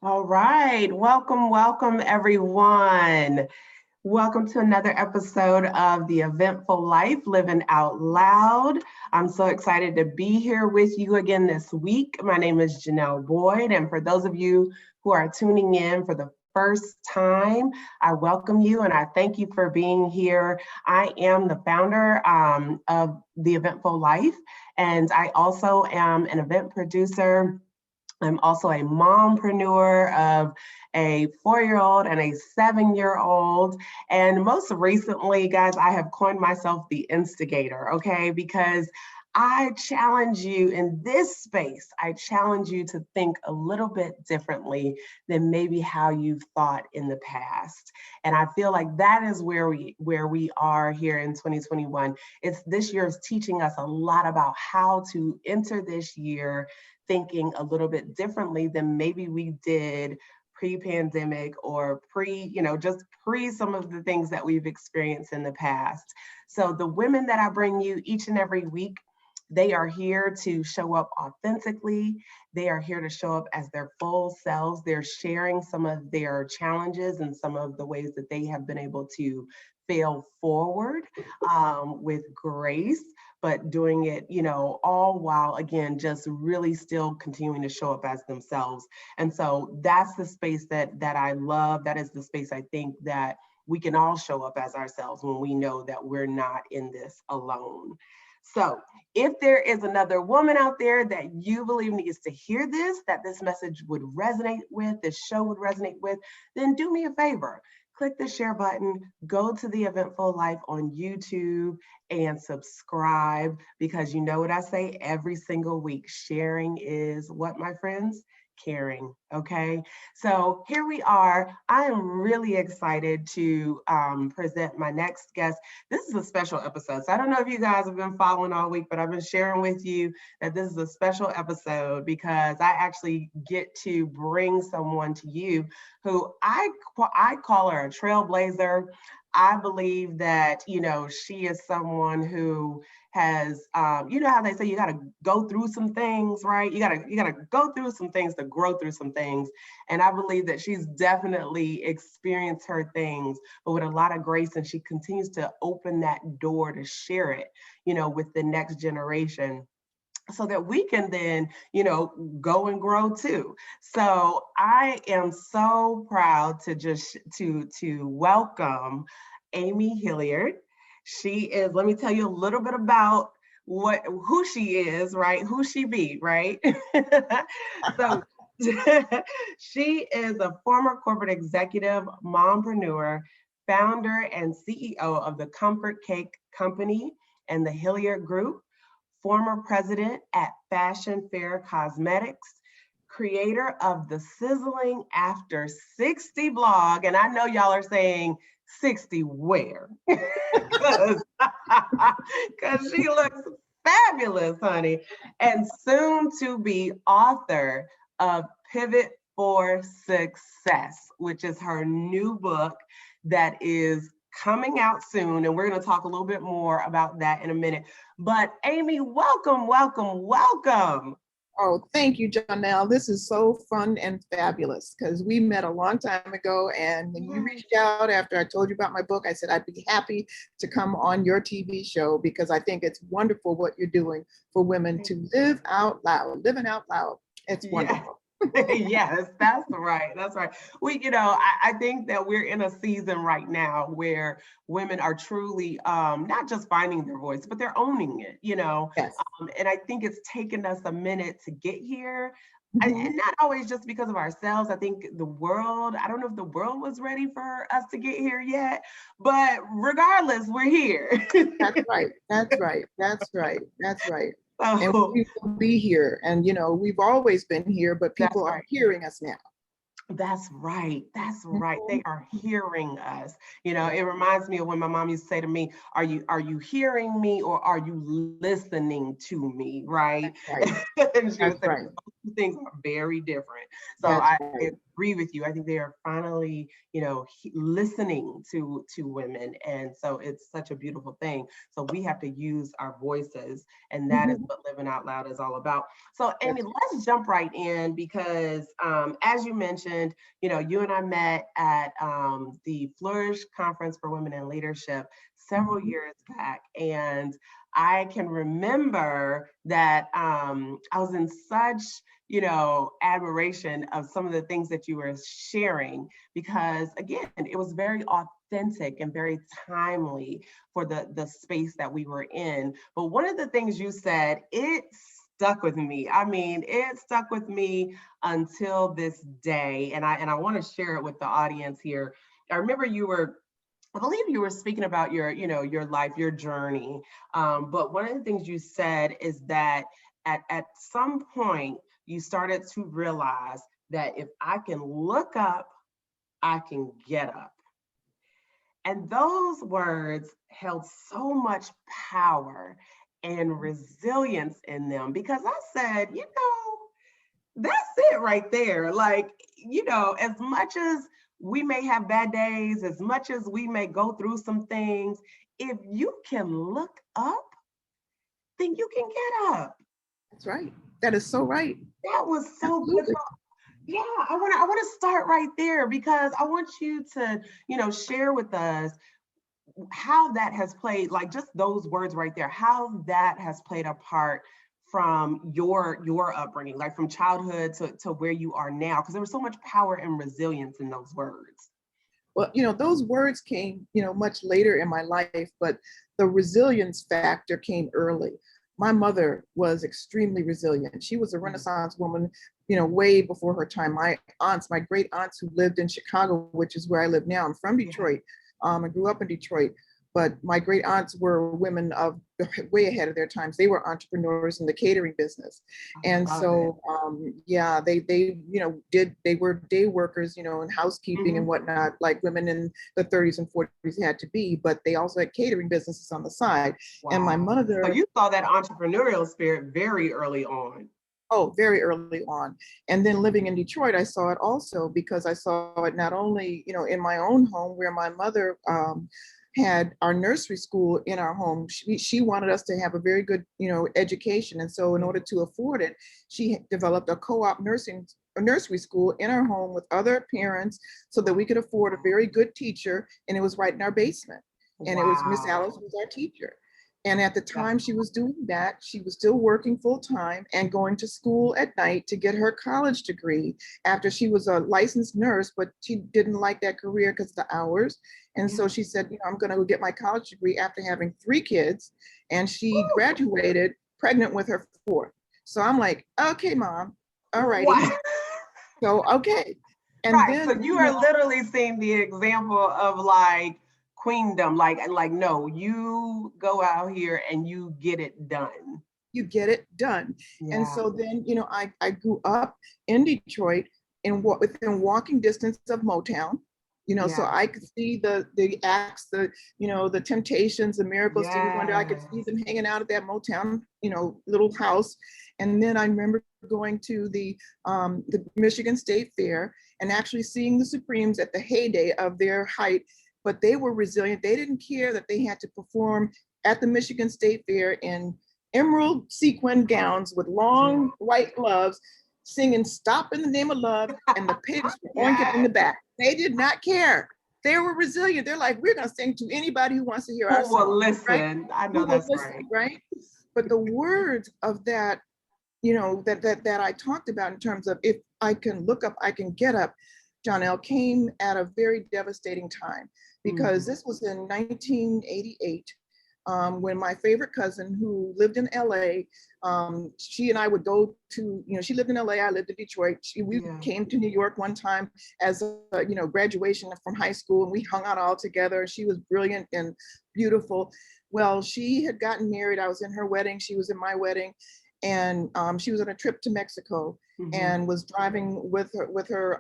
All right, welcome everyone. Welcome to another episode of the Eventful Life, Living Out Loud. I'm so excited to be here with you again this week. My name is Janelle Boyd, and for those of you who are tuning in for the first time, I welcome you and I thank you for being here. I am the founder of the Eventful Life, and I also am an event producer. I'm also a mompreneur of a 4-year-old and a 7-year-old. And most recently, guys, I have coined myself the instigator, okay? Because I challenge you in this space, I challenge you to think a little bit differently than maybe how you've thought in the past. And I feel like that is where we are here in 2021. This year is teaching us a lot about how to enter this year thinking a little bit differently than maybe we did pre-pandemic or just pre some of the things that we've experienced in the past. So the women that I bring you each and every week, they are here to show up authentically. They are here to show up as their full selves. They're sharing some of their challenges and some of the ways that they have been able to fail forward with grace, but doing it, all while, again, just really still continuing to show up as themselves. And so that's the space that I love. That is the space I think that we can all show up as ourselves when we know that we're not in this alone. So if there is another woman out there that you believe needs to hear this, that this message would resonate with, this show would resonate with, then do me a favor. Click the share button, go to the Eventful Life on YouTube and subscribe, because you know what I say every single week, sharing is what, my friends? Caring, okay? So here we are. I am really excited to present my next guest. This is a special episode. So I don't know if you guys have been following all week, but I've been sharing with you that this is a special episode because I actually get to bring someone to you who I call her a trailblazer. I believe that, she is someone who has, how they say you got to go through some things, right? You got to go through some things to grow through some things. And I believe that she's definitely experienced her things, but with a lot of grace, and she continues to open that door to share it, with the next generation, so that we can then, go and grow too. So I am so proud to welcome Amy Hilliard. She is, let me tell you a little bit about who she is, right? Who she be, right? So she is a former corporate executive, mompreneur, founder and CEO of the Comfort Cake Company and the Hilliard Group, former president at Fashion Fair Cosmetics, creator of the Sizzling After 60 blog. And I know y'all are saying 60 where? Because she looks fabulous, honey. And soon to be author of Pivot for Success, which is her new book that is coming out soon, and we're going to talk a little bit more about that in a minute. But Amy, welcome. Oh, thank you, Janelle. This is so fun and fabulous because we met a long time ago, and when you reached out after I told you about my book, I said I'd be happy to come on your TV show because I think it's wonderful what you're doing for women to live out loud, living out loud. It's wonderful. Yes, that's right. I think that we're in a season right now where women are truly not just finding their voice, but they're owning it, Yes. And I think it's taken us a minute to get here. And not always just because of ourselves. I think I don't know if the world was ready for us to get here yet, but regardless, we're here. That's right. And we will be here. And, we've always been here, but people are hearing us now. That's right. That's right. Mhm. They are hearing us. You know, Yeah, it reminds me of when my mom used to say to me, are you hearing me or are you listening to me? Right. that's right. And she That's would say right. those two things are very different. So That's I right. agree with you. I think they are finally, listening to women. And so it's such a beautiful thing. So we have to use our voices, and that is Mhm. what Living Out Loud is all about. So, Amy, That's let's jump right in because, as you mentioned, you and I met at the Flourish Conference for Women in Leadership several mhm. years back. And I can remember that I was in such, admiration of some of the things that you were sharing because, again, it was very authentic and very timely for the space that we were in. But one of the things you said, it stuck with me. I mean, it stuck with me until this day. And I want to share it with the audience here. I remember I believe you were speaking about your life, your journey. But one of the things you said is that at some point you started to realize that if I can look up, I can get up. And those words held so much power and resilience in them because I said, that's it right there. Like, as much as we may have bad days, as much as we may go through some things, if you can look up, then you can get up. That's right. That is so right. That was so good. Absolutely. Yeah, I want to start right there because I want you to, share with us how that has played, like just those words right there, how that has played a part from your upbringing, like from childhood to where you are now, because there was so much power and resilience in those words. Well, those words came, much later in my life, but the resilience factor came early. My mother was extremely resilient. She was a Mm. Renaissance woman, way before her time. My great aunts who lived in Chicago, which is where I live now. I'm from Yeah. Detroit. I grew up in Detroit, but my great aunts were women of way ahead of their times. They were entrepreneurs in the catering business. I And love it. so, yeah, they were day workers, in housekeeping and Hmm. whatnot, like women in the 30s and 40s had to be, but they also had catering businesses on the side. And my Wow. So mother, you saw that entrepreneurial spirit very early on. oh, very early on. And then living in Detroit, I saw it also because I saw it not only, in my own home where my mother had our nursery school in our home. She wanted us to have a very good, education. And so in Yeah. order to afford it, she developed a co-op nursery school in our home with other parents so that we could afford a very good teacher. And it was right in our basement. And it was Miss Alice Wow. was our teacher. And at the That's time she was doing that, she was still working full time and going to school at night to get her college degree after she was a licensed nurse, but she didn't like that career because of the hours. And so yeah. she said, I'm going to go get my college degree after having 3 kids. And she Woo. graduated pregnant with her fourth. So I'm like, okay, mom, all righty. Wow. So, okay. And Right. So then, you are literally seeing the example of like queendom, like no, you go out here and you get it done. you get it done. And Yeah. so then, I grew up in Detroit within walking distance of Motown. So Yeah. I could see the acts, the Temptations, the Miracle, Stevie Wonder. I could see Yes. them hanging out at that Motown, little house. And then I remember going to the Michigan State Fair and actually seeing the Supremes at the heyday of their height. But they were resilient. They didn't care that they had to perform at the Michigan State Fair in emerald sequin gowns with Yeah. long white gloves, singing Stop in the Name of Love, and the pigs were oinking in Yes. the back. They did not care. They were resilient. They're like, we're going to sing to anybody who wants to hear our Who will song, right? listen? I know Who will that's listen, right. right? But the words of that, that I talked about in terms of if I can look up, I can get up, Jonelle, came at a very devastating time because Mhm. this was in 1988 when my favorite cousin who lived in LA, she and I would go to, she lived in LA, I lived in Detroit. We Yeah. came to New York one time as a, graduation from high school and we hung out all together. She was brilliant and beautiful. Well, she had gotten married. I was in her wedding. She was in my wedding. And she was on a trip to Mexico. and was driving with her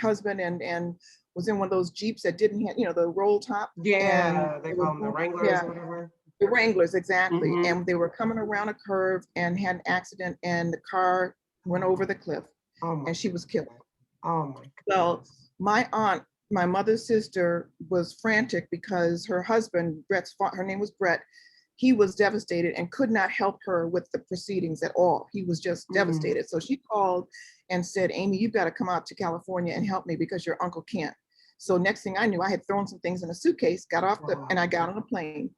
husband and was in one of those Jeeps that didn't have, the roll top. And Yeah, they call them the Wranglers or whatever. The Wranglers, exactly. And they were coming around a curve and had an accident, and the car went over the cliff, and she was killed. Oh my God. So my aunt, my mother's sister, was frantic because her husband, her name was Brett, he was devastated and could not help her with the proceedings at all. He was just devastated. So she called and said, Amy, you've got to come out to California and help me because your uncle can't. So next thing I knew, I had thrown some things in a suitcase, got off and I got on a plane.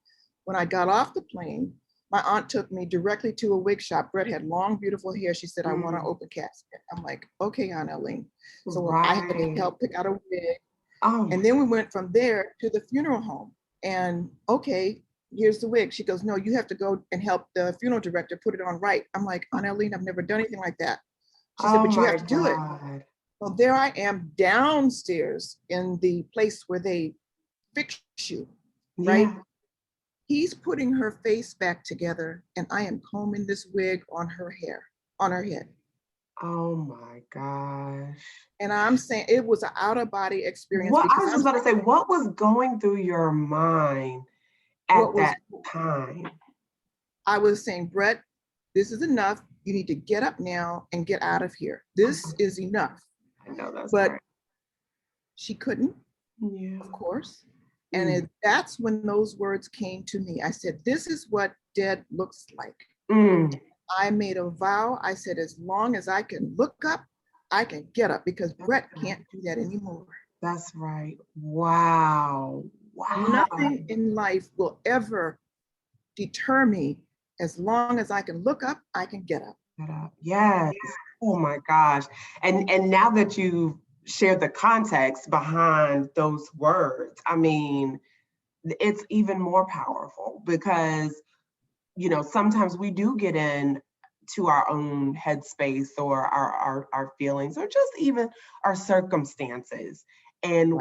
When I got off the plane, my aunt took me directly to a wig shop. Brett had long, beautiful hair. She said, I want an open casket. I'm like, okay, Aunt Eileen. So I had to help pick out a wig. And then we went from there to the funeral home. And okay, here's the wig. She goes, no, you have to go and help the funeral director put it on right. I'm like, Aunt Eileen, I've never done anything like that. She said, but you have to do it. Well, there I am downstairs in the place where they fix you, right? He's putting her face back together and I am combing this wig on her hair, on her head. Oh my gosh. And I'm saying it was an out of body experience. What I was just about to say, what was going through your mind at that time? I was saying, Brett, this is enough. You need to get up now and get out of here. This is enough. I know that's but right. She couldn't, of course. And that's when those words came to me. I said, this is what dead looks like. I made a vow. I said, as long as I can look up, I can get up, because Brett can't do that anymore. That's right. Wow. Nothing in life will ever deter me. As long as I can look up, I can get up. Yes. Oh my gosh. And now that you've shared the context behind those words, I mean, it's even more powerful because, sometimes we do get in to our own headspace or our feelings or just even our circumstances. And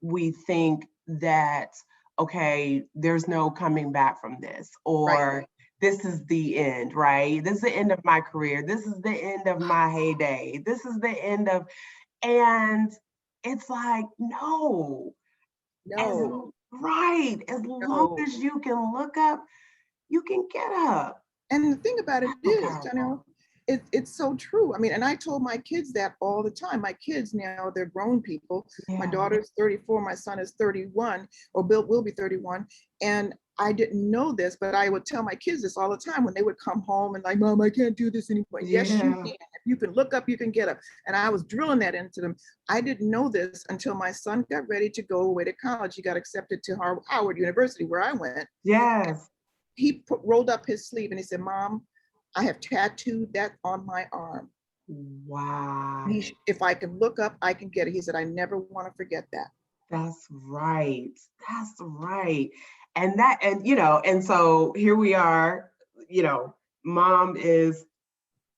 we think that, okay, there's no coming back from this, or this is the end, right? This is the end of my career. This is the end of my heyday. This is the end of, and it's like, no. As long as you can look up, you can get up. And the thing about it is, it's so true. I mean, and I told my kids that all the time. My kids now, they're grown people. My daughter's 34, my son is 31, or Bill will be 31. And I didn't know this, but I would tell my kids this all the time when they would come home and like, Mom, I can't do this anymore. Yes, you can. If you can look up, you can get up. And I was drilling that into them. I didn't know this until my son got ready to go away to college. He got accepted to Howard University, where I went. He rolled up his sleeve and he said, Mom, I have tattooed that on my arm. Wow. If I can look up, I can get it. He said, I never want to forget that. That's right. That's right. And so here we are, Mom is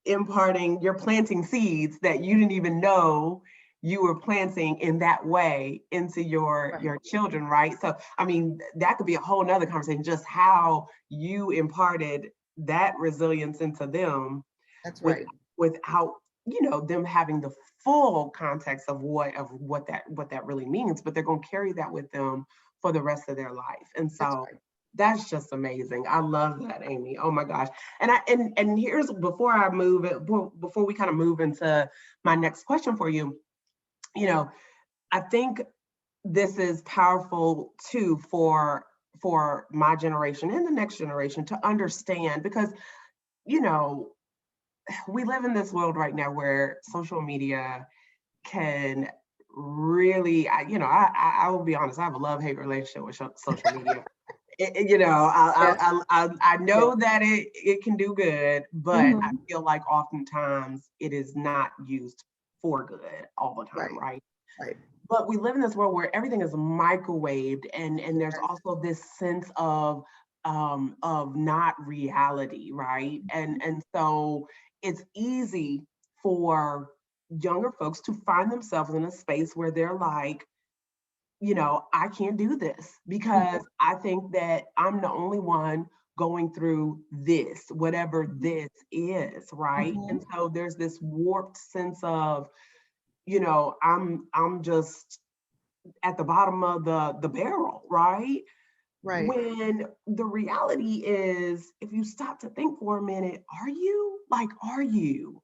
imparting, you're planting seeds that you didn't even know you were planting in that way into your children, right? So, I mean, that could be a whole nother conversation, just how you imparted that resilience into them. That's right. Without, them having the full context of what that really means, but they're going to carry that with them for the rest of their life. And so that's just amazing. I love that, Amy. Oh my gosh. And here's, before we kind of move into my next question for you, I think this is powerful too for my generation and the next generation to understand, because, we live in this world right now where social media can really, I will be honest, I have a love-hate relationship with social media. I know that it can do good, but I feel like oftentimes it is not used for good all the time, right? But we live in this world where everything is microwaved, and there's also this sense of not reality, right? And so it's easy for younger folks to find themselves in a space where they're like, I can't do this because I think that I'm the only one going through this, whatever this is, right? Mhm. And so there's this warped sense of, I'm just at the bottom of the barrel, right? Right. When the reality is, if you stop to think for a minute, are you? Like, are you?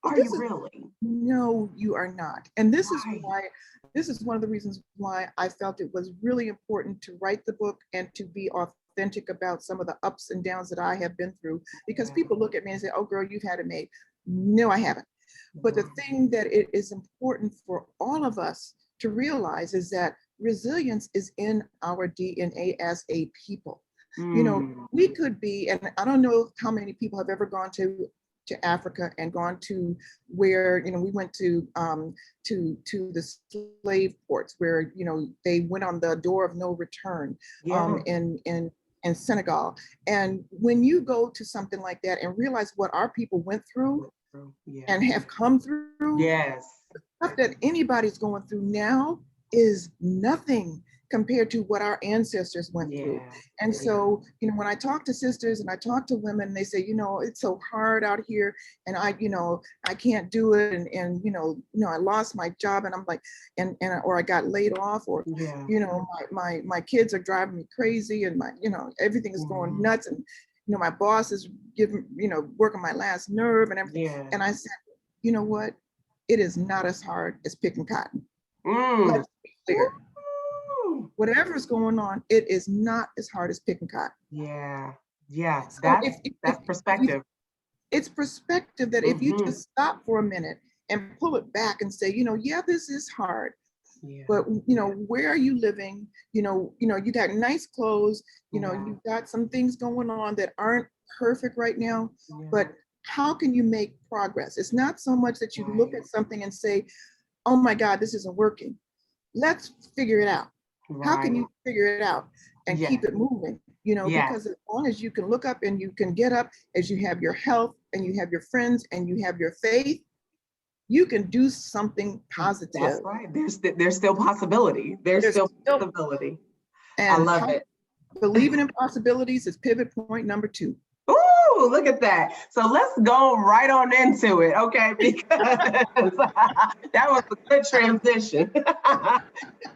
Well, Are this you is really? no, you are not. And Right. this is one of the reasons why I felt it was really important to write the book and to be authentic about some of the ups and downs that I have been through. Because Yeah. people look at me and say, oh, girl, you've had it made. No, I haven't. But the Right. thing that it is important for all of us to realize is that resilience is in our DNA as a people. Mm. We could be, and I don't know how many people have ever gone to Africa and gone to where we went to the slave ports where they went on the door of no return Yeah. in Senegal. And when you go to something like that and realize what our people went through Yeah. and have come through, Yes. stuff that anybody's going through now is nothing compared to what our ancestors went through. Yeah. And Yeah. so, when I talk to sisters and I talk to women, they say, it's so hard out here and I can't do it. I lost my job and I'm like, or I got laid off or, Yeah. my kids are driving me crazy and everything is going nuts. And, my boss is working my last nerve and everything. Yeah. And I said, you know what? It is not as hard as picking cotton. Mm. Let's be clear. Woo. Whatever's going on, it is not as hard as picking cotton. Yeah. Yeah. So That's perspective. it's perspective that if you Mm-hmm. just stop for a minute and pull it back and say, yeah, this is hard, Yeah. but where are you living? You got nice clothes, Yeah. you've got some things going on that aren't perfect right now, Yeah. but how can you make progress? It's not so much that you look Right. at something and say, oh my God, this isn't working. Let's figure it out. How can Right. you figure it out and Yeah. keep it moving? Yes. Because as long as you can look up and you can get up, as you have your health and you have your friends and you have your faith, you can do something positive. That's right. There's still possibility. There's still possibility. I And love it. believing in possibilities is pivot point number 2. Ooh, look at that. So let's go right on into it, okay? Because that was a good transition.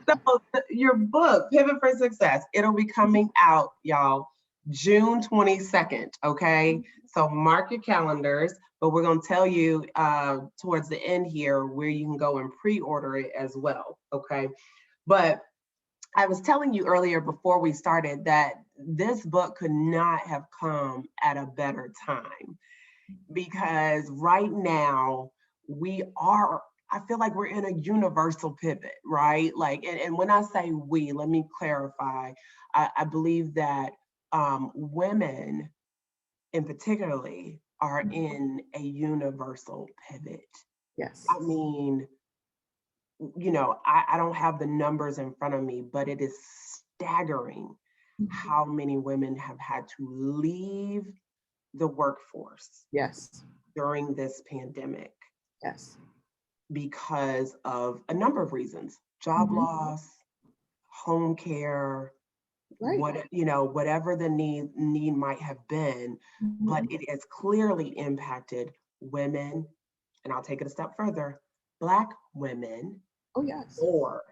So your book, Pivot for Success, it'll be coming out, y'all, June 22nd, okay? So mark your calendars, but we're going to tell you towards the end here where you can go and pre-order it as well, okay? But I was telling you earlier before we started that this book could not have come at a better time, because right now I feel like we're in a universal pivot, right? Like, and when I say we, let me clarify. I believe that women in particularly are in a universal pivot. Yes. I mean, I don't have the numbers in front of me, but it is staggering how many women have had to leave the workforce Yes. during this pandemic Yes. because of a number of reasons: job loss, home care, Right. whatever the need might have been. But it has clearly impacted women, and I'll take it a step further, Black women, Oh, yes. more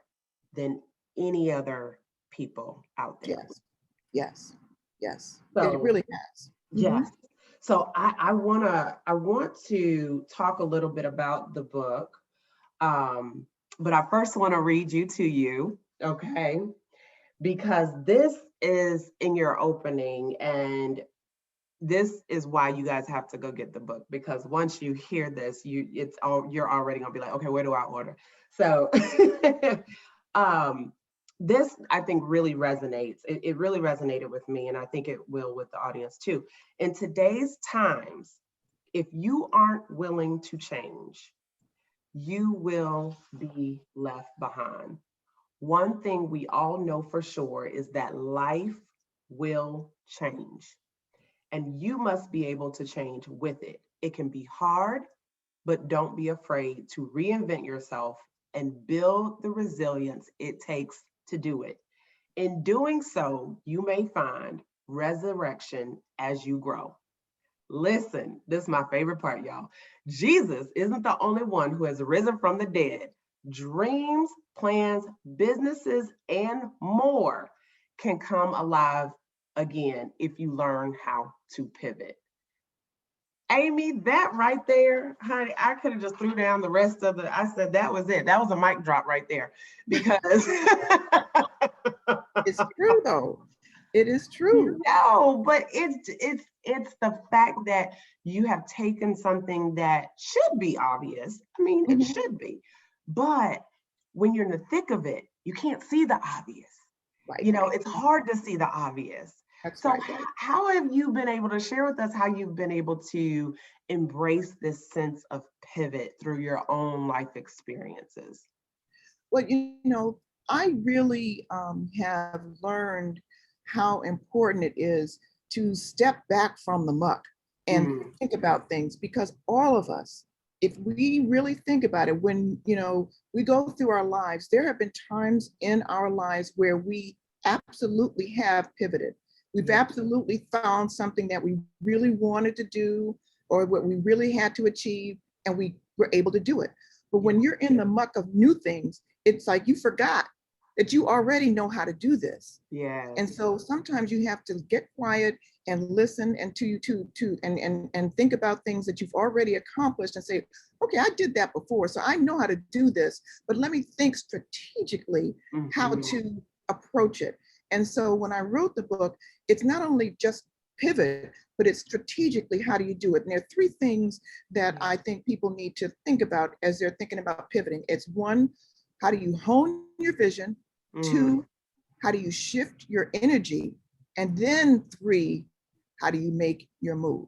than any other people out there. Yes. Yes. Yes. So, it really has. yes. So I want to talk a little bit about the book, but I first want to read to you, okay? Because this is in your opening, and this is why you guys have to go get the book, because once you hear this, you're already gonna be like, okay, where do I order? So this, I think, really resonates. It really resonated with me, and I think it will with the audience too. In today's times, if you aren't willing to change, you will be left behind. One thing we all know for sure is that life will change, and you must be able to change with it. It can be hard, but don't be afraid to reinvent yourself and build the resilience it takes to do it. In doing so, you may find resurrection as you grow. Listen, this is my favorite part, y'all. Jesus isn't the only one who has risen from the dead. Dreams, plans, businesses, and more can come alive again if you learn how to pivot. Amy, that right there, honey, I could have just threw down the rest of the, I said that was it. That was a mic drop right there because It's true though. It is true. no, but it's the fact that you have taken something that should be obvious. I mean, it should be, but when you're in the thick of it, you can't see the obvious. Right. You know, it's hard to see the obvious. That's So right. how have you been able to share with us how you've been able to embrace this sense of pivot through your own life experiences? Well, I really have learned how important it is to step back from the muck and think about things, because all of us, if we really think about it, when we go through our lives, there have been times in our lives where we absolutely have pivoted. We've absolutely found something that we really wanted to do or what we really had to achieve, and we were able to do it. But when you're in the muck of new things, it's like you forgot that you already know how to do this. Yeah. And so sometimes you have to get quiet and listen and and think about things that you've already accomplished and say, okay, I did that before, so I know how to do this, but let me think strategically how to approach it. And so when I wrote the book, it's not only just pivot, but it's strategically how do you do it. And there are three things that I think people need to think about as they're thinking about pivoting. It's one, how do you hone your vision? Two, how do you shift your energy? And then three, how do you make your move?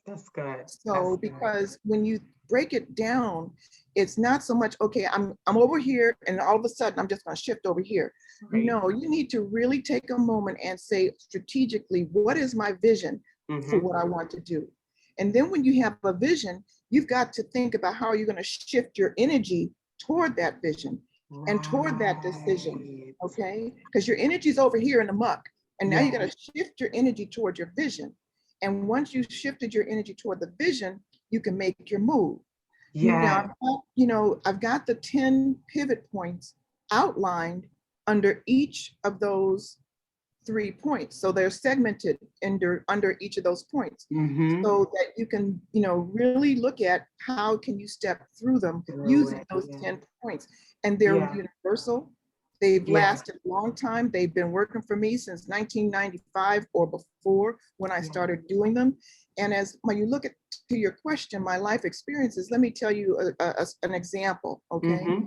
That's good. So because when you break it down, it's not so much, okay, I'm over here and all of a sudden I'm just going to shift over here. Right. No, you need to really take a moment and say strategically, what is my vision for what I want to do? And then when you have a vision, you've got to think about how you're going to shift your energy toward that vision and toward that decision, okay? Because your energy is over here in the muck, and now you got to shift your energy toward your vision. And once you shifted your energy toward the vision, you can make your move. Yeah. Now, I've got the 10 pivot points outlined under each of those 3 points. So they're segmented under each of those points, so that you can, really look at how can you step through them using those 10 points. And they're universal. They've lasted a long time. They've been working for me since 1995 or before when I started doing them. And when you look to your question, my life experiences, let me tell you an example, okay?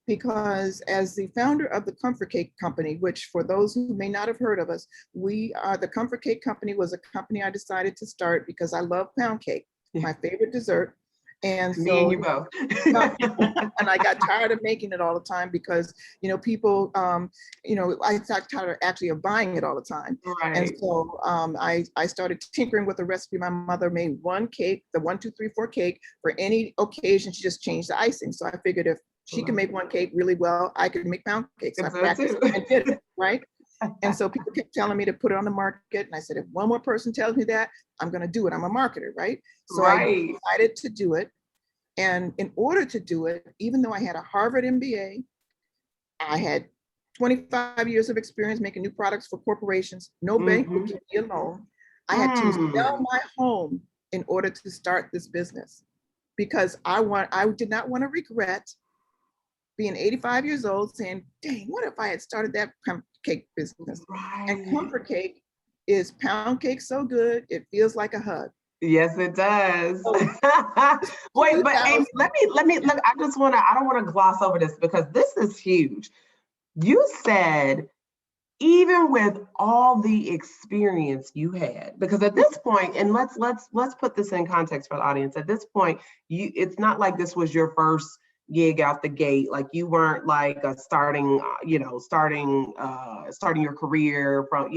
Because as the founder of the Comfort Cake Company, which for those who may not have heard of us, the Comfort Cake Company was a company I decided to start because I love pound cake, my favorite dessert. And me so, and you both. and I got tired of making it all the time because, people, I got tired actually of buying it all the time. Right. And so I started tinkering with the recipe. My mother made one cake, the 1, 2, 3, 4 cake for any occasion. She just changed the icing. So I figured if she can make one cake really well, I could make pound cakes. So I practiced and did it, right? And so people kept telling me to put it on the market. And I said, if one more person tells me that, I'm going to do it. I'm a marketer, right? So I decided to do it. And in order to do it, even though I had a Harvard MBA, I had 25 years of experience making new products for corporations, no bank would give me a loan. I had to sell my home in order to start this business because I did not want to regret being 85 years old saying, dang, what if I had started that cake business? Right. And Comfort Cake is pound cake so good, it feels like a hug. Yes, it does. Wait, but Amy, let me, I don't want to gloss over this because this is huge. You said, even with all the experience you had, because at this point, and let's put this in context for the audience. At this point, it's not like this was your first gig out the gate. Like you weren't like starting your career from,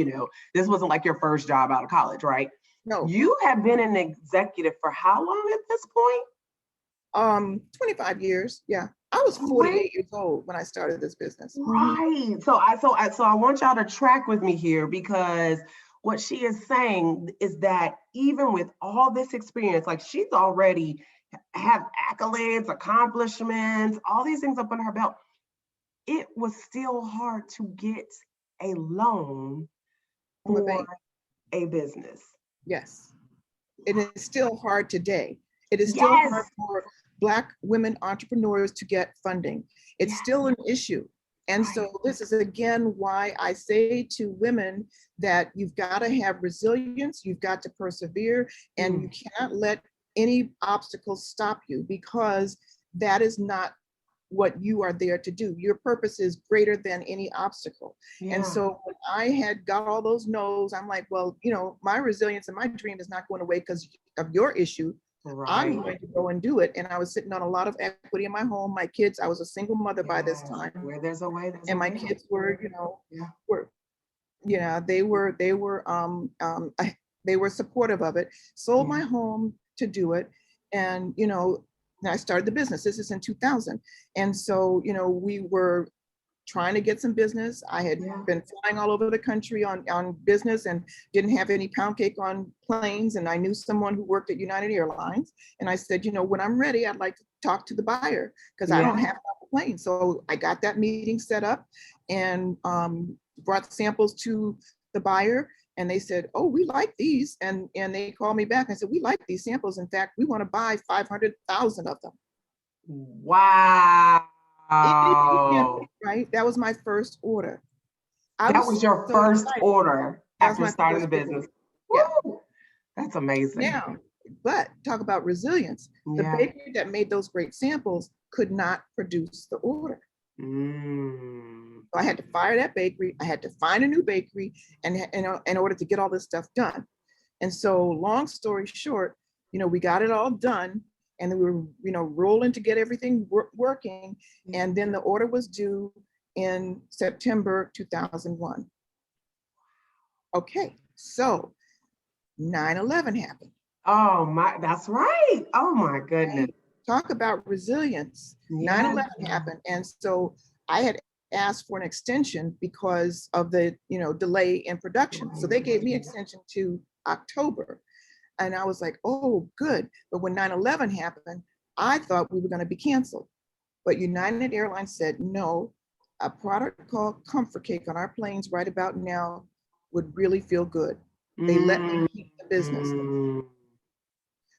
this wasn't like your first job out of college, right? No. You have been an executive for how long at this point? 25 years. Yeah. I was 48 years old when I started this business. Right. So I want y'all to track with me here because what she is saying is that even with all this experience, like she's already have accolades, accomplishments, all these things up under her belt, it was still hard to get a loan From a for bank. a business. Yes. It is still hard today. It is still Yes. hard for Black women entrepreneurs to get funding. It's Yes. still an issue. And Right. so this is again why I say to women that you've got to have resilience, you've got to persevere, and you cannot let any obstacles stop you, because that is not what you are there to do. Your purpose is greater than any obstacle. Yeah. And so when I had got all those no's, I'm like, well, you know, my resilience and my dream is not going away because of your issue. Right. I'm going to go and do it. And I was sitting on a lot of equity in my home. My kids, I was a single mother by this time. Where there's a way, there's and a my way. kids were, you know, Yeah. they were supportive of it. Sold my home to do it. And, you know, I started the business. This is in 2000. And so, you know, we were trying to get some business. I had been flying all over the country on business and didn't have any pound cake on planes. And I knew someone who worked at United Airlines. And I said, you know, when I'm ready, I'd like to talk to the buyer because I don't have a plane. So I got that meeting set up and brought samples to the buyer. And they said, oh, we like these. And they called me back and said, we like these samples. In fact, we want to buy 500,000 of them. Wow. Right? That was my first order. That was your first order after starting the business. Yeah. Woo! That's amazing. Yeah. But talk about resilience. The bakery that made those great samples could not produce the order. So I had to fire that bakery. I had to find a new bakery and in order to get all this stuff done. And so long story short, you know, we got it all done and then we were, you know, rolling to get everything working. And then the order was due in September 2001. Okay, so 9/11 happened. Oh my, that's right. Oh my goodness. Right? Talk about resilience. 9/11 happened. And so I had asked for an extension because of the, you know, delay in production. So they gave me extension to October. And I was like, oh, good. But when 9/11 happened, I thought we were going to be canceled. But United Airlines said, no, a product called Comfort Cake on our planes right about now would really feel good. They let me keep the business.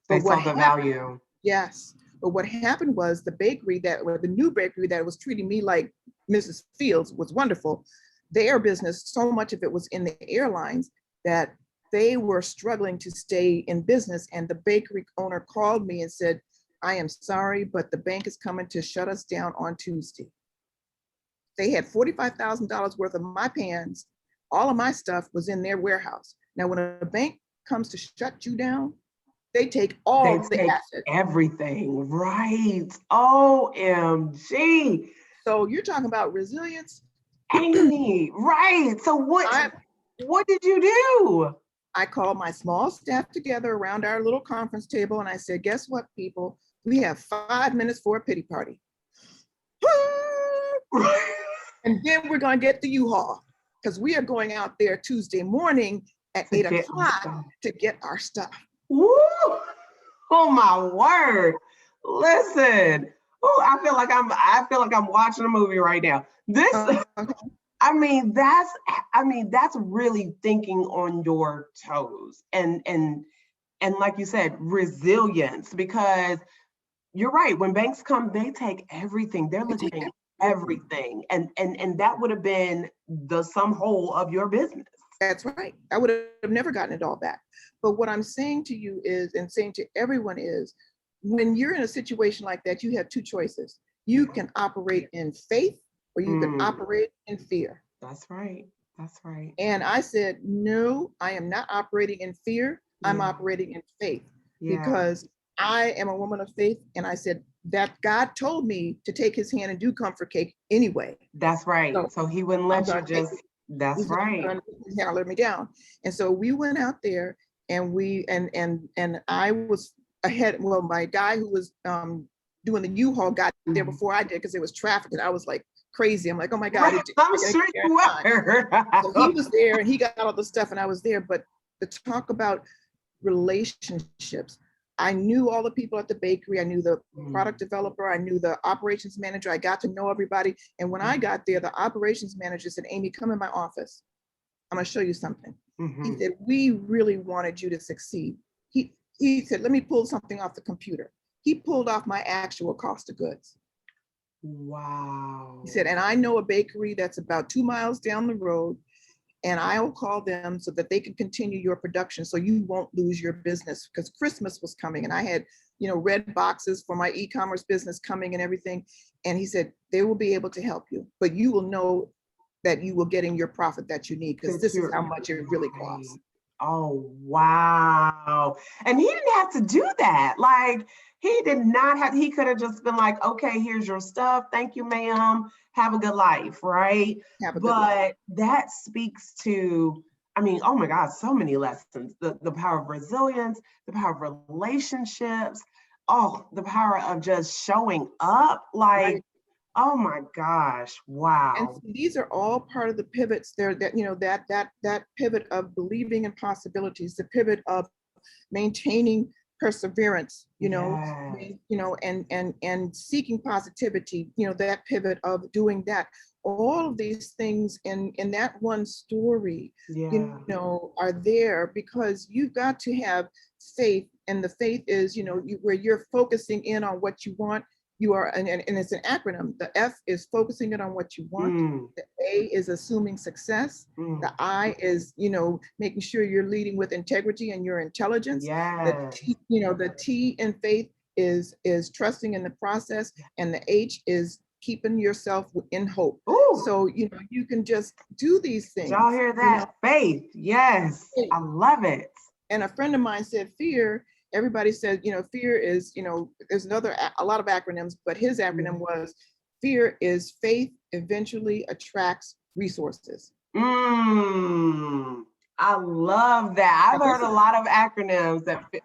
They saw the value. Yes. But what happened was the new bakery that was treating me like Mrs. Fields was wonderful. Their business, so much of it was in the airlines that they were struggling to stay in business. And the bakery owner called me and said, I am sorry, but the bank is coming to shut us down on Tuesday. They had $45,000 worth of my pans. All of my stuff was in their warehouse. Now, when a bank comes to shut you down, they take all the assets. Everything, right? OMG. So you're talking about resilience. Amy, right. So what did you do? I called my small staff together around our little conference table and I said, guess what, people? We have 5 minutes for a pity party. And then we're going to get the U-Haul because we are going out there Tuesday morning at 8 o'clock to get our stuff. Woo! Oh my word. Listen. Oh, I feel like I'm watching a movie right now. I mean, that's really thinking on your toes and like you said, resilience, because you're right. When banks come, they take everything. They're looking at everything. And that would have been the sum whole of your business. That's right. I would have never gotten it all back. But what I'm saying to you is, and saying to everyone is, when you're in a situation like that, you have two choices. You can operate in faith or you can operate in fear. That's right. That's right. And I said, no, I am not operating in fear. I'm operating in faith because I am a woman of faith. And I said that God told me to take his hand and do Comfort Cake anyway. That's right. So he wouldn't let you just, that's right. He's gonna let me down. And so we went out there and I was ahead. Well, my guy who was doing the U-Haul got there Mhm. before I did because it was traffic and I was like crazy. I'm like, oh my God, Right, I I'm gotta sure get there you in time. So he were. was there and he got all the stuff and I was there. But to talk about relationships, I knew all the people at the bakery. I knew the product developer. I knew the operations manager. I got to know everybody. And when I got there, the operations manager said, Amy, come in my office. I'm going to show you something. He said, we really wanted you to succeed. He said, let me pull something off the computer. He pulled off my actual cost of goods. Wow. He said, and I know a bakery that's about 2 miles down the road, and I'll call them so that they can continue your production so you won't lose your business, because Christmas was coming and I had, red boxes for my e-commerce business coming and everything. And he said, they will be able to help you, but you will know that you will get in your profit that you need, because this is how much it really costs. Oh, wow. And he didn't have to do that. Like, he did not have, he could have just been like, okay, here's your stuff. Thank you, ma'am. Have a good life, right? Have a good life. But that speaks to, I mean, oh my God, so many lessons. The power of resilience, the power of relationships, oh, the power of just showing up. Like, Right. oh my gosh, wow. And so these are all part of the pivots there, that that pivot of believing in possibilities, the pivot of maintaining perseverance, Yes. and seeking positivity, that pivot of doing that. All of these things in that one story, Yeah. are there because you've got to have faith. And the faith is, where you're focusing in on what you want. You are, and it's an acronym. The F is focusing it on what you want. The A is assuming success. The I is, making sure you're leading with integrity and your intelligence. Yes. The T in faith is trusting in the process, and the H is keeping yourself in hope. Ooh. So, you can just do these things. Did y'all hear that? Faith. Yes. I love it. And a friend of mine said, fear, everybody said, fear is, there's a lot of acronyms, but his acronym was, fear is faith eventually attracts resources. I love that. I've heard a lot of acronyms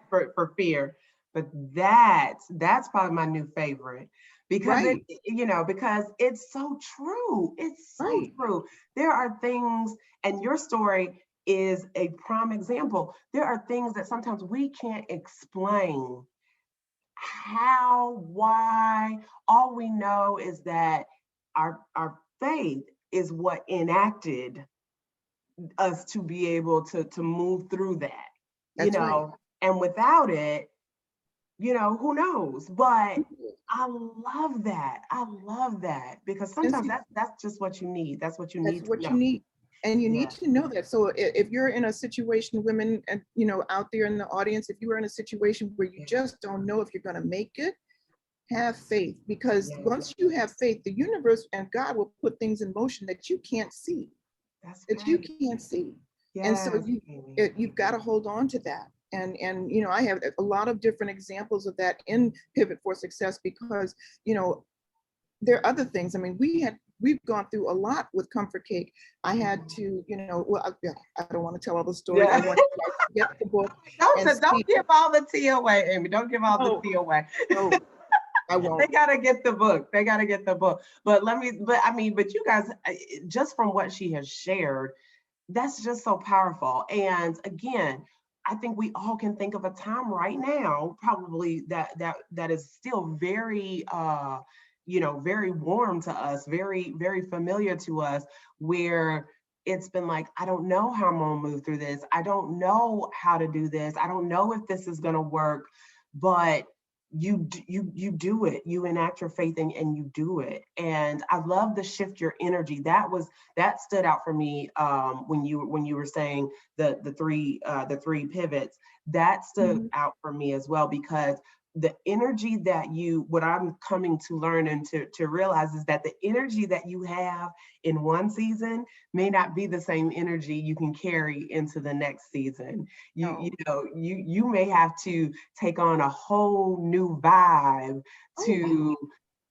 for fear, but that's probably my new favorite, because right. because it's so true. It's so right. true. There are things, and your story is a prime example. There are things that sometimes we can't explain how, why. All we know is that our faith is what enacted us to be able to move through that. That's right. And without it, who knows? But I love that. I love that, because sometimes that's just what you need. That's what you need. That's what you need. And you need to know that. So if you're in a situation, women, and out there in the audience, if you are in a situation where you just don't know if you're going to make it, have faith, because once you have faith, the universe and God will put things in motion that you can't see. You can't see. And so you've got to hold on to that. And I have a lot of different examples of that in Pivot for Success, because there are other things. I mean, we've gone through a lot with Comfort Cake. I had to, I don't want to tell all the stories. I want to get the book. Don't give all the tea away, Amy. Don't give all the tea away. No, I won't. They gotta get the book. But but you guys, just from what she has shared, that's just so powerful. And again, I think we all can think of a time right now, probably that is still very very warm to us, very, very familiar to us, where it's been like, I don't know how I'm gonna move through this. I don't know how to do this. I don't know if this is gonna work, but you do it. You enact your faith and you do it. And I love the shift your energy. That stood out for me when you were saying the three pivots. That stood out for me as well, because the energy that what I'm coming to learn and to realize is that the energy that you have in one season may not be the same energy you can carry into the next season. You may have to take on a whole new vibe to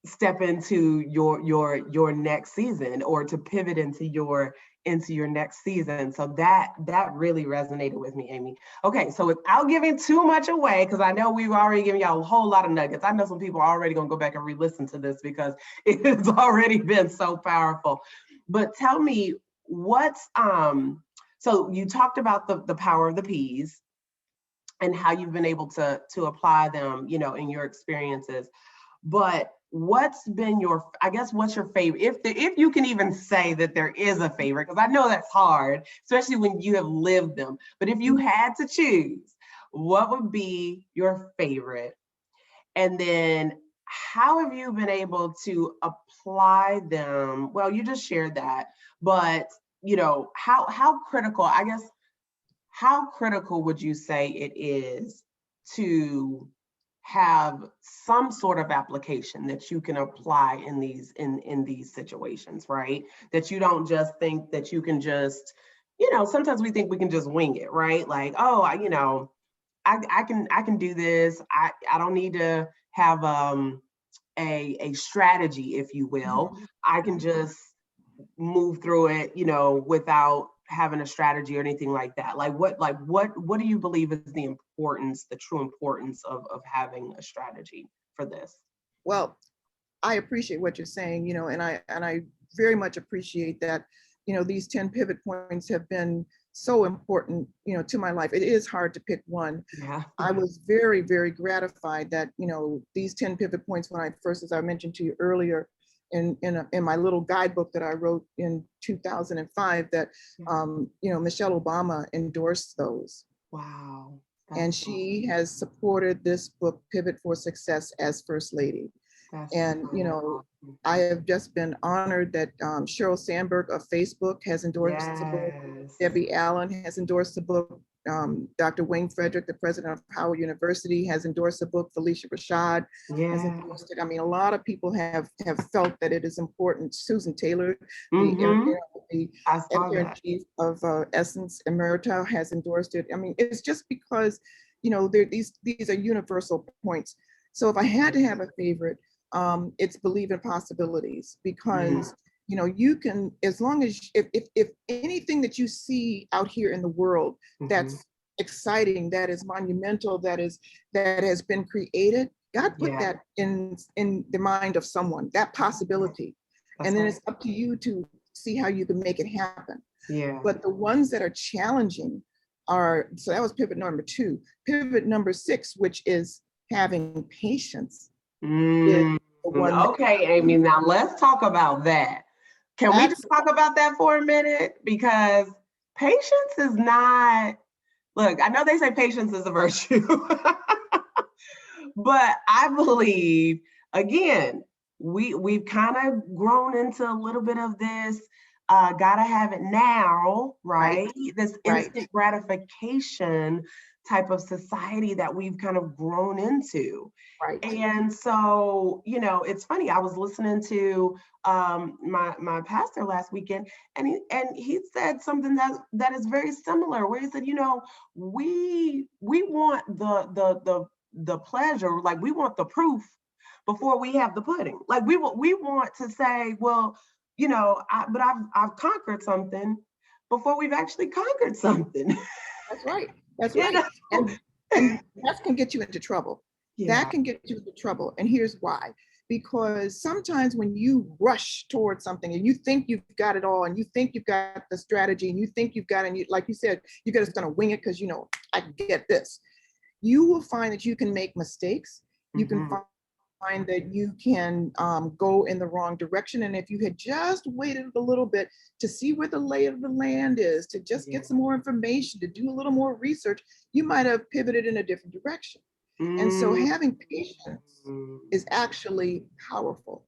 step into your next season, or to pivot into your into your next season. So that really resonated with me, Amy. Okay, so without giving too much away, because I know we've already given y'all a whole lot of nuggets. I know some people are already gonna go back and re-listen to this because it has already been so powerful. But tell me, what's so you talked about the power of the P's and how you've been able to apply them, you know, in your experiences. But what's been your, I guess, what's your favorite? If you can even say that there is a favorite, because I know that's hard, especially when you have lived them. But if you had to choose, what would be your favorite? And then how have you been able to apply them? Well, you just shared that, but you know, how critical, I guess, how critical would you say it is to have some sort of application that you can apply in these situations, right? That you don't just think that you can just, you know, sometimes we think we can just wing it, right? Like, oh, you know, I can do this. I don't need to have a strategy, if you will. I can just move through it, you know, without having a strategy or anything like that. What do you believe is the importance, the true importance of having a strategy for this? Well, I appreciate what you're saying, you know, and I very much appreciate that, you know, these 10 pivot points have been so important, you know, to my life. It is hard to pick one. Yeah. I was very, very gratified that, you know, these 10 pivot points, when I first, as I mentioned to you earlier, in my little guidebook that I wrote in 2005, that, you know, Michelle Obama endorsed those. Wow. And she has supported this book, Pivot for Success, as First Lady. And, you know, I have just been honored that Sheryl Sandberg of Facebook has endorsed the book. Debbie Allen has endorsed the book. Dr. Wayne Frederick, the president of Howard University, has endorsed the book. Felicia Rashad has endorsed it. I mean, a lot of people have felt that it is important. Susan Taylor, the editor-in-chief of Essence Emerita, has endorsed it. I mean, it's just because, you know, these are universal points. So if I had to have a favorite, it's believe in possibilities, because you know, you can, as long as if anything that you see out here in the world that's exciting, that is monumental, that has been created, God put that in the mind of someone, that possibility. And then it's up to you to see how you can make it happen. But the ones that are challenging are, so that was pivot number 2. Pivot number 6, which is having patience. Okay, Amy, now let's talk about that. Can we just talk about that for a minute? Because patience is not, look, I know they say patience is a virtue, but I believe, again, we've kind of grown into a little bit of this, gotta have it now, right? This instant gratification type of society that we've kind of grown into. And so, you know, it's funny, I was listening to my pastor last weekend, and he said something that is very similar, where he said, you know, we want the pleasure, like we want the proof before we have the pudding. Like we want to say, well, you know, but I've conquered something before we've actually conquered something. That's right. That's right. And that can get you into trouble. That can get you into trouble. And here's why. Because sometimes when you rush towards something and you think you've got it all, and you think you've got the strategy, and you think you've got, and you, like you said, you're just going to wing it because, you know, I can get this. You will find that you can make mistakes. You can find that you can go in the wrong direction. And if you had just waited a little bit to see where the lay of the land is, to just get some more information, to do a little more research, you might have pivoted in a different direction. And so having patience is actually powerful.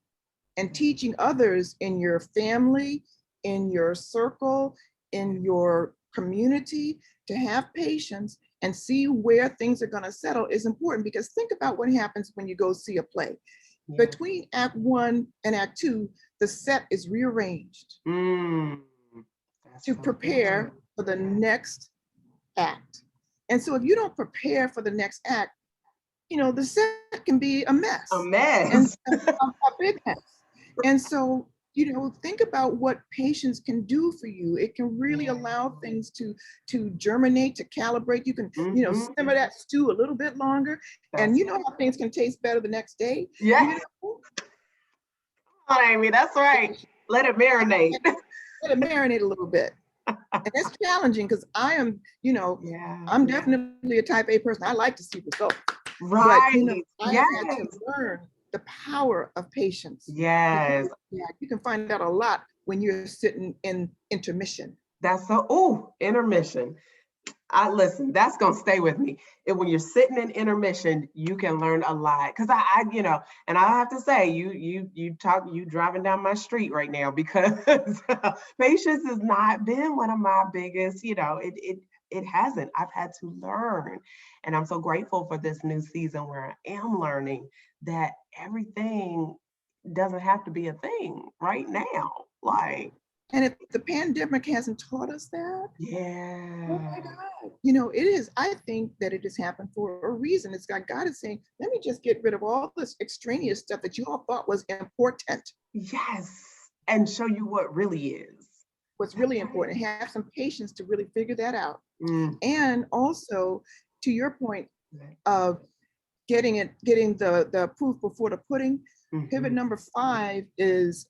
And teaching others in your family, in your circle, in your community to have patience and see where things are going to settle is important, because think about what happens when you go see a play. Between Act 1 and Act 2, the set is rearranged to prepare for the next act. And so if you don't prepare for the next act, you know, the set can be a mess. A mess. And a big mess. And so, think about what patience can do for you. It can really allow things to germinate, to calibrate. You can, simmer that stew a little bit longer, and you know how things can taste better the next day. Yes. Amy, that's right. Let it marinate. Let it marinate a little bit. And that's challenging because I am, I'm definitely a type A person. I like to see results. Right. But, I have had to learn the power of patience. Yes. You can find out a lot when you're sitting in intermission. That's intermission. Listen, that's gonna stay with me. And when you're sitting in intermission, you can learn a lot. Cause I and I have to say, you driving down my street right now because patience has not been one of my biggest, it hasn't. I've had to learn. And I'm so grateful for this new season where I am learning that everything doesn't have to be a thing right now. Like, and if the pandemic hasn't taught us that, oh my God, it is. I think that it has happened for a reason. It's got God is saying, let me just get rid of all this extraneous stuff that you all thought was important. Yes, and show you what really is. What's really important. Have some patience to really figure that out. And also, to your point of getting the proof before the pudding, pivot number 5 is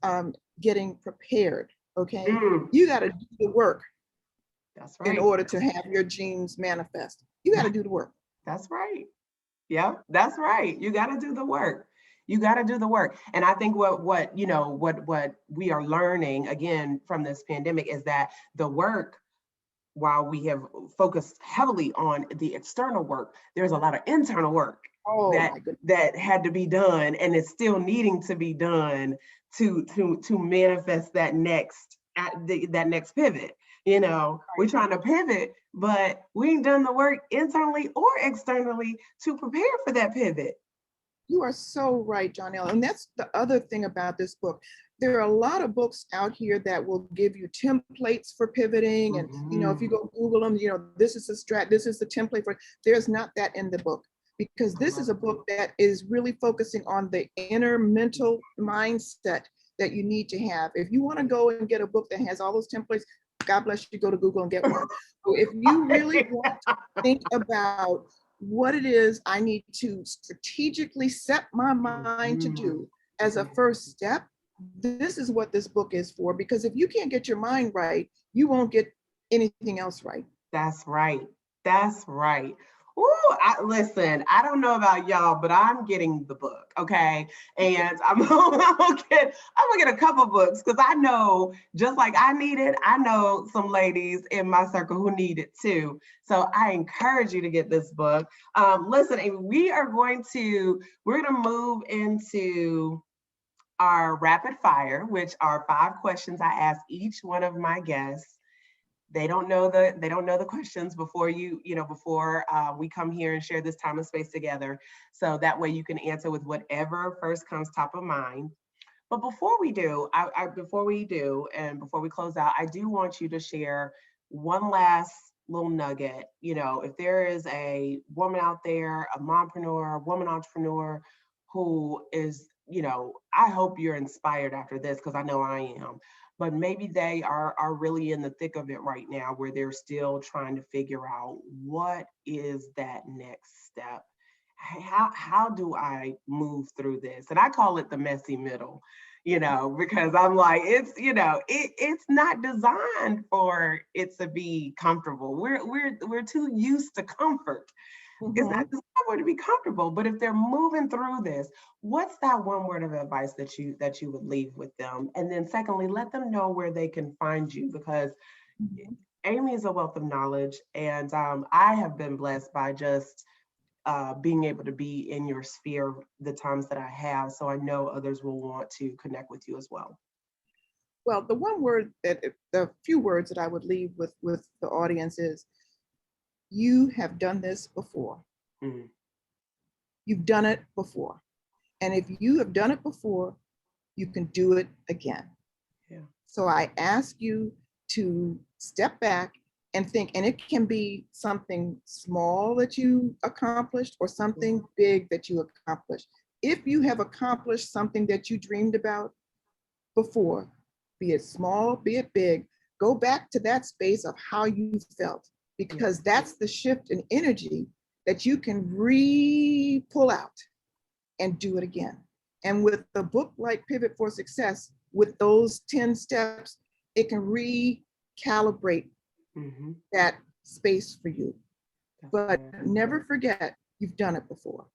getting prepared. Okay, you got to do the work. That's right. In order to have your dreams manifest, you got to do the work. That's right. Yeah, that's right. You got to do the work. You got to do the work. And I think what we are learning again from this pandemic is that the work, while we have focused heavily on the external work, there's a lot of internal work that had to be done, and it's still needing to be done to manifest that next pivot. We're trying to pivot, but we ain't done the work internally or externally to prepare for that pivot. You are so right, Jonelle. And that's the other thing about this book. There are a lot of books out here that will give you templates for pivoting. And, if you go Google them, this is the template for, there's not that in the book. Because this is a book that is really focusing on the inner mental mindset that you need to have. If you want to go and get a book that has all those templates, God bless you, go to Google and get one. So if you really want to think about what it is I need to strategically set my mind to do as a first step, this is what this book is for. Because if you can't get your mind right, you won't get anything else right. That's right. That's right. Ooh, listen, I don't know about y'all, but I'm getting the book, okay? And I'm gonna get a couple books because I know, just like I need it, I know some ladies in my circle who need it too. So I encourage you to get this book. Listen, and we're gonna move into our rapid fire, which are 5 questions I ask each one of my guests. They don't know the questions before we come here and share this time and space together. So that way you can answer with whatever first comes top of mind. But before we do, and before we close out, I do want you to share one last little nugget. If there is a woman out there, a mompreneur, a woman entrepreneur who is, I hope you're inspired after this, because I know I am. But maybe they are really in the thick of it right now, where they're still trying to figure out what is that next step. How do I move through this? And I call it the messy middle, because I'm like, it's not designed for it to be comfortable. We're too used to comfort. It's not going to be comfortable, but if they're moving through this, what's that one word of advice that you would leave with them? And then secondly, let them know where they can find you, because Amy is a wealth of knowledge, and I have been blessed by just being able to be in your sphere the times that I have. So I know others will want to connect with you as well. Well, the few words that I would leave with the audience is, you have done this before. You've done it before. And if you have done it before, you can do it again. Yeah. So I ask you to step back and think, and it can be something small that you accomplished or something big that you accomplished. If you have accomplished something that you dreamed about, before, be it small, be it big, go back to that space of how you felt, because that's the shift in energy that you can pull out and do it again. And with a book like Pivot for Success, with those 10 steps, it can recalibrate that space for you. But never forget, you've done it before.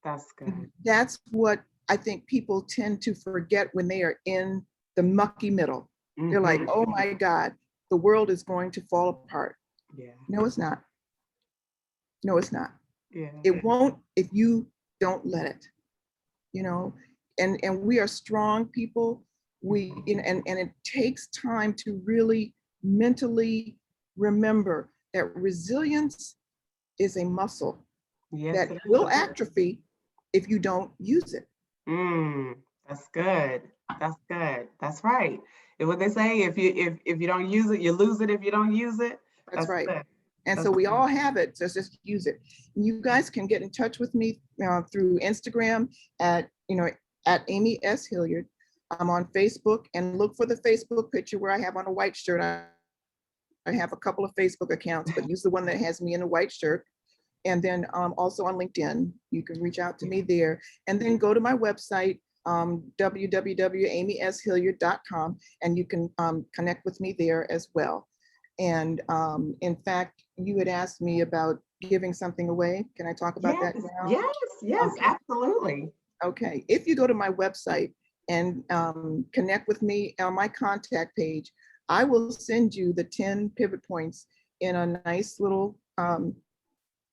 That's good. That's what I think people tend to forget when they are in the mucky middle. They're like, oh my God, the world is going to fall apart. Yeah. No, it's not. No, it's not. Yeah. It won't if you don't let it, you know, and we are strong people. And it takes time to really mentally remember that resilience is a muscle that will atrophy if you don't use it. That's good. That's good. That's right. And what they say, if you don't use it, you lose it. If you don't use it, that's right. Good. And so we all have it. So just use it. You guys can get in touch with me through Instagram at Amy S. Hilliard. I'm on Facebook, and look for the Facebook picture where I have on a white shirt. I have a couple of Facebook accounts, but use the one that has me in a white shirt. And then also on LinkedIn, you can reach out to me there. And then go to my website, www.amyshilliard.com, and you can connect with me there as well. And in fact, you had asked me about giving something away. Can I talk about that now? Yes, okay. Absolutely. Okay, if you go to my website and connect with me on my contact page, I will send you the 10 pivot points in a nice little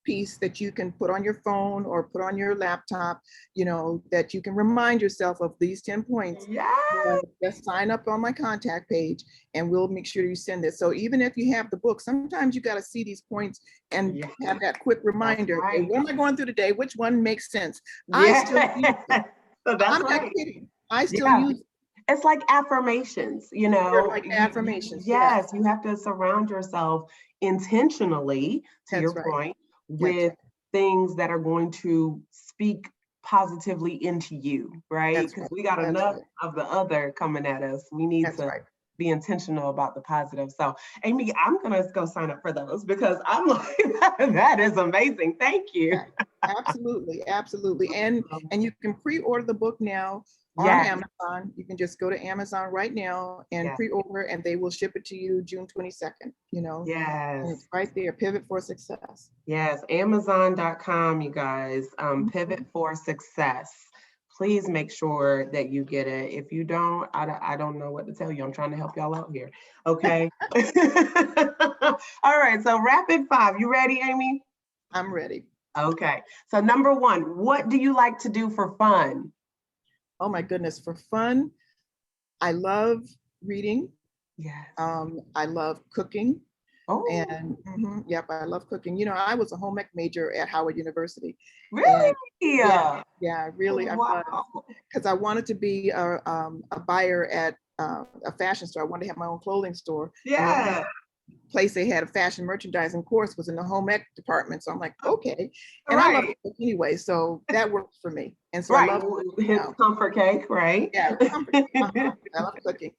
piece that you can put on your phone or put on your laptop, that you can remind yourself of these 10 points. Just sign up on my contact page and we'll make sure you send it. So even if you have the book, sometimes you got to see these points and have that quick reminder. Right. Okay, what am I going through today? Which one makes sense? I still use it. So I'm not kidding. I still use it. It's like affirmations, They're like affirmations. Yes, you have to surround yourself intentionally, to your point, with things that are going to speak positively into you, right? Because we got enough of the other coming at us. We need to be intentional about the positive. So, Amy, I'm going to go sign up for those because I'm like, that is amazing. Thank you. Yeah, absolutely. And you can pre-order the book now on Amazon. You can just go to Amazon right now and pre-order, and they will ship it to you June 22nd. And it's right there. Pivot for Success. Yes, Amazon.com, you guys. Pivot for Success. Please make sure that you get it. If you don't, I don't know what to tell you. I'm trying to help y'all out here. Okay. All right. So rapid five. You ready, Amy? I'm ready. Okay. So number one, what do you like to do for fun? Oh my goodness, for fun, I love reading. Yes. I love cooking. Oh. And I love cooking. I was a home ec major at Howard University. Really? Really. Wow. Because I wanted to be a buyer at a fashion store. I wanted to have my own clothing store. Yeah. Place they had a fashion merchandising course was in the home ec department. So I'm like, okay. And I love it anyway. So that works for me. And so I love his comfort cake, right? Yeah, comfort cake. I love cooking.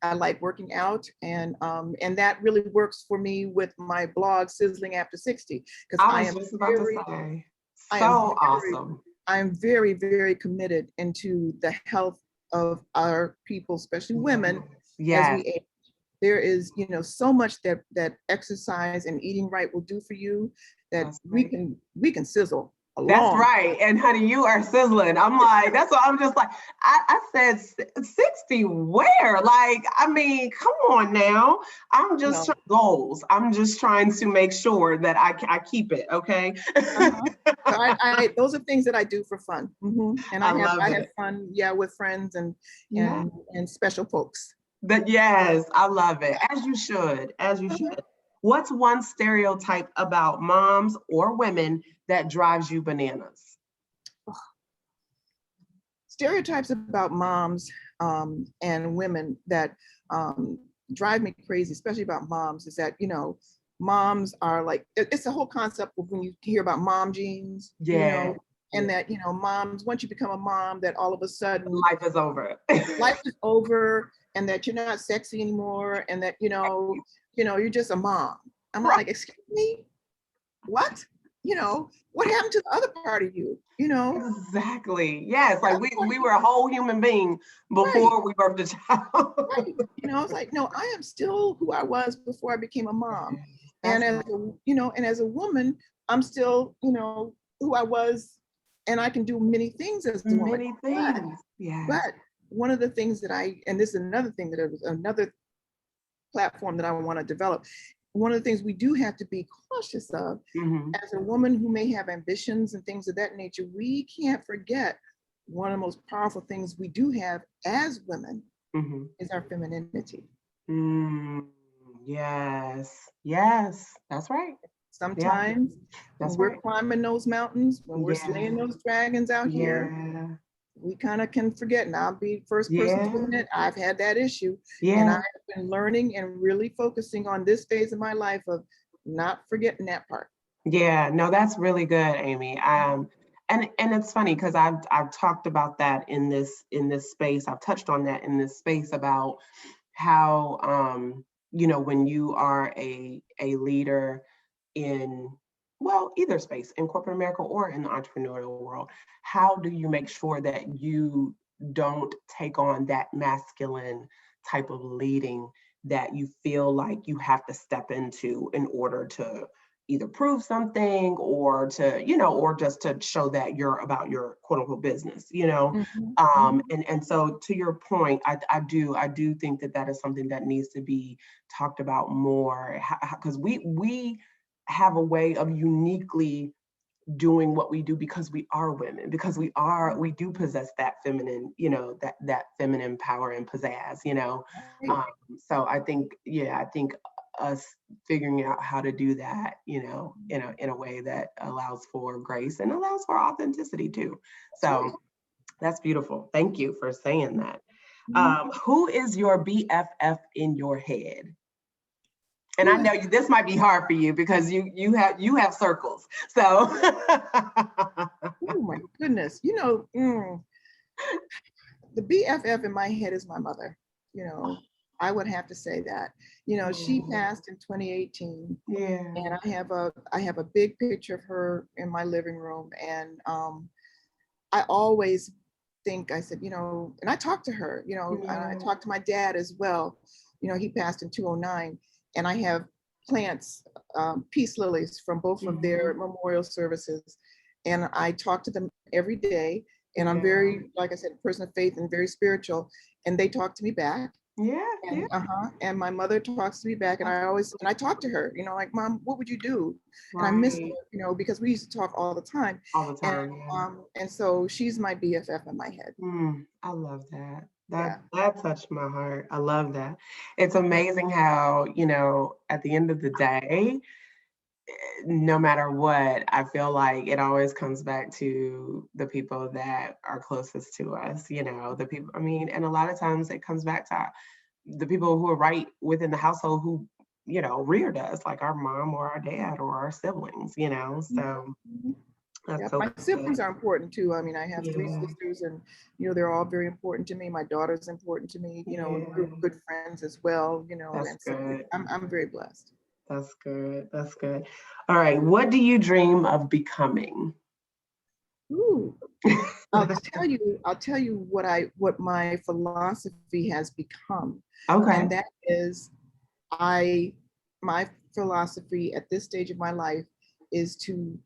I like working out, and that really works for me with my blog, Sizzling After 60, because I am awesome. I am very, very committed into the health of our people, especially women, as we age. There is, so much that exercise and eating right will do for you that we can sizzle. That's right. And honey, you are sizzling. I'm like, that's what I'm just like, I said 60 where? Like, I mean, come on now. I'm just goals. I'm just trying to make sure that I keep it. Okay. So those are things that I do for fun. And I have fun, with friends and special folks. But yes, I love it. As you should. What's one stereotype about moms or women that drives you bananas? Stereotypes about moms and women that drive me crazy, especially about moms, is that, moms are like, it's the whole concept of when you hear about mom jeans, And that, you know, moms, once you become a mom, that all of a sudden Life is over. life is over, and that you're not sexy anymore, and that, you're just a mom. I'm Right. like, excuse me, what? What happened to the other part of you? Exactly. Yes. Like we were a whole human being before Right, we birthed a child. right. It's like, no, I am still who I was before I became a mom. And That's as a woman, I'm still, who I was, and I can do many things as a woman. many things. Yes. But one of the things and this is another thing that was another platform that I want to develop. One of the things we do have to be cautious of Mm-hmm. as a woman who may have ambitions and things of that nature, we can't forget one of the most powerful things we do have as women Mm-hmm. is our femininity. Yes. Yes. That's right. Yeah. Sometimes when That's we're right. climbing those mountains, when we're Yeah. slaying those dragons out here, Yeah. we kind of can forget. And I'll be the first person to Yeah. admit I've had that issue. And Yeah. I've been learning and really focusing on this phase of my life of not forgetting that part. Yeah, no, that's really good, Amy. And it's funny because I've talked about that in this space. I've touched on that in this space about how when you are a leader in, well, either space, in corporate America or in the entrepreneurial world, how do you make sure that you don't take on that masculine type of leading that you feel like you have to step into in order to either prove something or to, or just to show that you're about your quote unquote business, and so to your point, I do think that is something that needs to be talked about more, because we have a way of uniquely doing what we do because we are women, because we do possess that feminine, that feminine power and pizzazz, Right. so I think us figuring out how to do that, in a way that allows for grace and allows for authenticity too. So that's beautiful. Thank you for saying that. Who is your BFF in your head? And I know this might be hard for you because you have circles. So Oh my goodness. The BFF in my head is my mother. I would have to say that. She passed in 2018, yeah. and I have a big picture of her in my living room, and I always think, I said, and I talked to her, and I talked to my dad as well. He passed in 2009, and I have plants, peace lilies from both of their memorial services. And I talk to them every day. And I'm very, like I said, a person of faith and very spiritual. And they talk to me back. Yeah. And my mother talks to me back, and I talk to her, like, Mom, what would you do? Right. And I miss her, because we used to talk all the time. All the time. And so she's my BFF in my head. I love that. Yeah. That touched my heart. I love that. It's amazing how, at the end of the day, no matter what, I feel like it always comes back to the people that are closest to us, the people, and a lot of times it comes back to the people who are right within the household who, reared us, like our mom or our dad or our siblings, so that's so My siblings are important too. I have three Yeah. sisters, and they're all very important to me. My daughter's important to me, and we're good friends as well, That's and so good. I'm very blessed. That's good. That's good. All right. What do you dream of becoming? Ooh. I'll tell you what my philosophy has become. Okay. And that is my philosophy at this stage of my life is to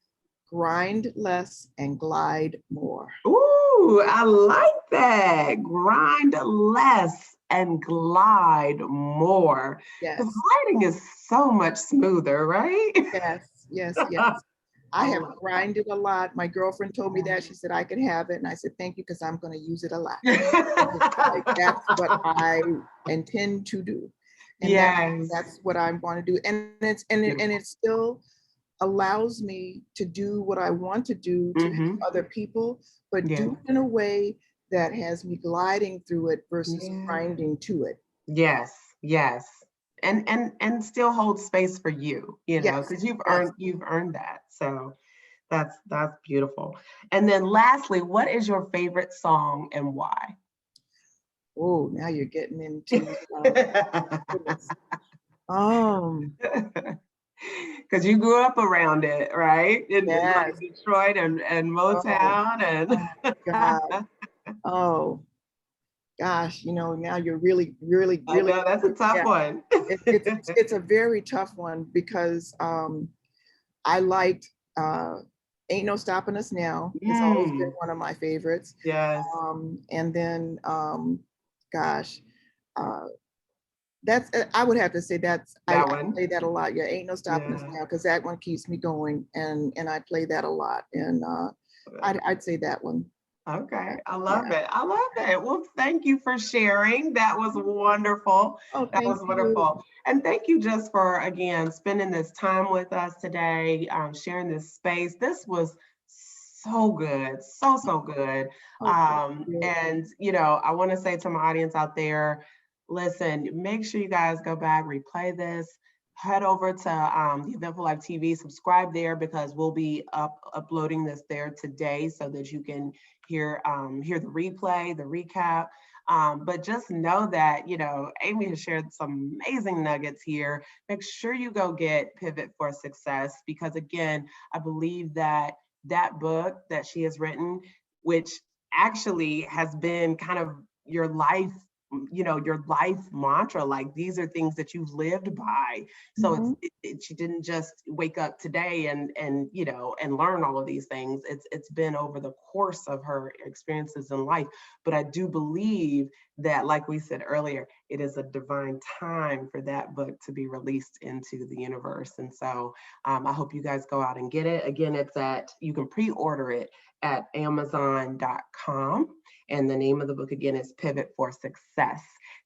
grind less and glide more. Ooh, I like that. Grind less and glide more. Because Yes. gliding is so much smoother, right? Yes. I have grinded a lot. My girlfriend told me that. She said I could have it. And I said, thank you, because I'm going to use it a lot. Like, that's what I intend to do. And that's what I want to do. And it still allows me to do what I want to do to help other people, but do it in a way that has me gliding through it versus grinding to it. Yes. And still hold space for you, because you've earned that. So That's beautiful. And then lastly, what is your favorite song and why? Oh, now you're getting into goodness. Because you grew up around it, right? In like Yes. Detroit and Oh, Motown oh my God. and Oh gosh, now you're really, really, I really, know that's a tough yeah. one. It's a very tough one because I liked Ain't No Stopping Us Now. It's always been one of my favorites. Yes, And then gosh, uh, that's I would have to say I that one. play that a lot. Yeah, Ain't No Stopping Us Yeah. Now, because that one keeps me going, and I play that a lot. And I'd say that one. Okay, I Yeah. love it. I love it. Well, thank you for sharing. That was wonderful. Oh, That thank was you. wonderful. And thank you just for, again, spending this time with us today, sharing this space. This was so good, so good. Oh, thank you. And, I want to say to my audience out there, listen, make sure you guys go back, replay this. Head over to the Eventful Life TV, subscribe there because we'll be uploading this there today so that you can hear the replay, the recap. But just know that, Amy has shared some amazing nuggets here. Make sure you go get Pivot for Success because, again, I believe that book that she has written, which actually has been kind of your life, your life mantra, like these are things that you've lived by. So she didn't just wake up today and learn all of these things. It's been over the course of her experiences in life. But I do believe that, like we said earlier, it is a divine time for that book to be released into the universe. And so I hope you guys go out and get it. Again, you can pre-order it at Amazon.com. And the name of the book, again, is Pivot for Success.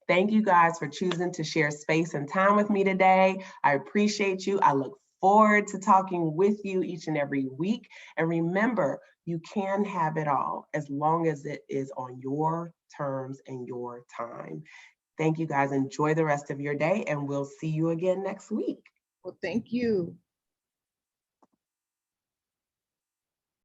Thank you guys for choosing to share space and time with me today. I appreciate you. I look forward to talking with you each and every week. And remember, you can have it all as long as it is on your terms and your time. Thank you guys. Enjoy the rest of your day, and we'll see you again next week. Well, thank you.